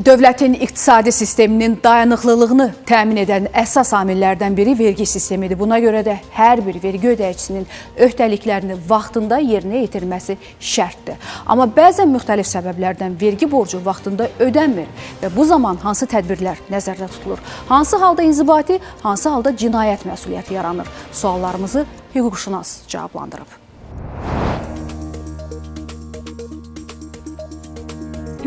Dövlətin iqtisadi sisteminin dayanıqlılığını təmin edən əsas amillərdən biri vergi sistemidir. Buna görə də hər bir vergi ödəyicisinin öhdəliklərini vaxtında yerinə yetirməsi şərtdir. Amma bəzən müxtəlif səbəblərdən vergi borcu vaxtında ödənmir və bu zaman hansı tədbirlər nəzərdə tutulur? Hansı halda inzibati, hansı halda cinayət məsuliyyəti yaranır? Suallarımızı hüquqşünas cavablandırıb.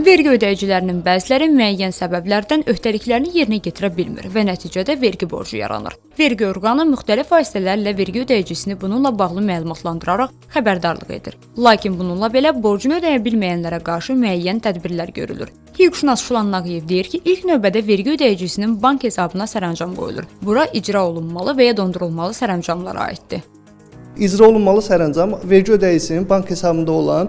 Vergi ödəyicilərinin bəziləri müəyyən səbəblərdən öhdəliklərini yerinə yetirə bilmir və nəticədə vergi borcu yaranır. Vergi orqanı müxtəlif vasitələrlə vergi ödəyicisini bununla bağlı məlumatlandıraraq xəbərdarlıq edir. Lakin bununla belə borcunu ödəyə bilməyənlərə qarşı müəyyən tədbirlər görülür. Hüquqşünas Şulan Nağıyev deyir ki, ilk növbədə vergi ödəyicisinin bank hesabına sərəncam qoyulur. Bura icra olunmalı və ya dondurulmalı sərəncamlara aiddir. İcra olunmalı sərəncam vergi ödəyicisinin bank hesabında olan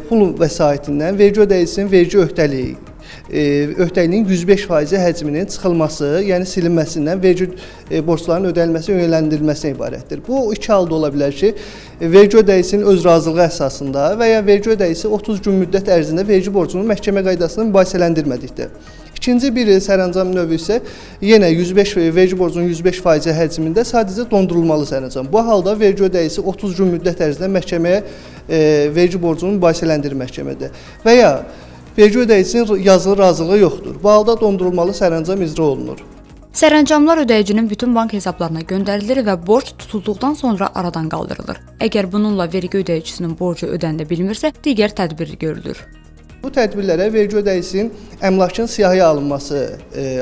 pul vəsaitindən vergi ödəyicisinin vergi öhdəliyinin 105% həcminin çıxılması, yəni silinməsindən vergi borclarının ödənilməsi yönləndirilməsinə ibarətdir. Bu iki halda ola bilər ki, vergi ödəyicisinin öz razılığı əsasında və ya vergi ödəyicisi 30 gün müddət ərzində vergi borcunu məhkəmə qaydasında mübahisələndirmədikdə. İkinci bir sərəncam növü isə yenə vergi borcunun 105% həcmində sadəcə dondurulmalı sərəncam. Bu halda vergi ödəyicisi 30 gün müddət ərzində məhkəməyə vergi borcunu mübahisələndirir məhkəmədə və ya vergi ödəyicisinin yazılı razılığı yoxdur. Bu halda dondurulmalı sərəncam icra olunur. Sərəncamlar ödəyicinin bütün bank hesablarına göndərilir və borc tutulduqdan sonra aradan qaldırılır. Əgər bununla vergi ödəyicisinin borcu ödənilə bilmirsə, digər tədbir görülür. Bu tədbirlərə vergi ödəyicisinin əmlakın siyahıya alınması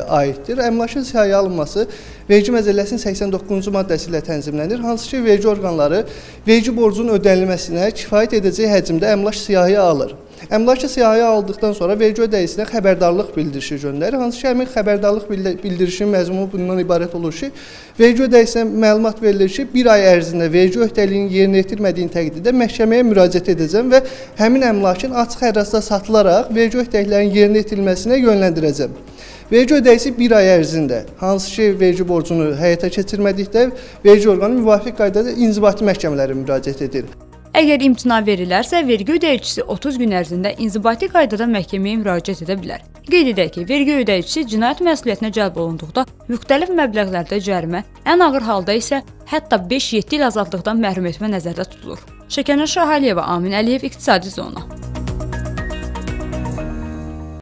aiddir. Əmlakın siyahıya alınması Vergi Məcəlləsinin 89-cu maddəsi ilə tənzimlənir, hansı ki, vergi orqanları vergi borcunun ödənilməsinə kifayət edəcək həcmdə əmlak siyahıya alır. Əmlakı siyahıya aldıqdan sonra vergi ödəyicinə xəbərdarlıq bildirişi göndərir, hansı ki, həmin xəbərdarlıq bildirişinin məzmunu bundan ibarət olur ki, vergi ödəyicinə məlumat verilir ki, bir ay ərzində vergi öhdəliyini yerinə yetirmədiyin təqdirdə məhkəməyə müraciət edəcəm və həmin əmlakın açıq ərazidə satılaraq vergi öhdəliklərinin yerinə yetirilməsinə yönləndirəcəm. Vergi ödəyicisi bir ay ərzində hansı ki, vergi borcunu həyata keçirmədikdə vergi orqanı müvafiq qaydada inzibati məhkəmələrə müraciət edir. Əgər imtina verilərsə, vergi ödəyicisi 30 gün ərzində inzibati qaydada məhkəməyə müraciət edə bilər. Qeyd edək ki, vergi ödəyicisi cinayət məsuliyyətinə cəlb olunduqda müxtəlif məbləğlərdə cərimə, ən ağır halda isə hətta 5-7 il azadlıqdan məhrum etmə nəzərdə tutulur. Şəkənər Şahaliyeva, Amin Əliyev, İqtisadi Zona.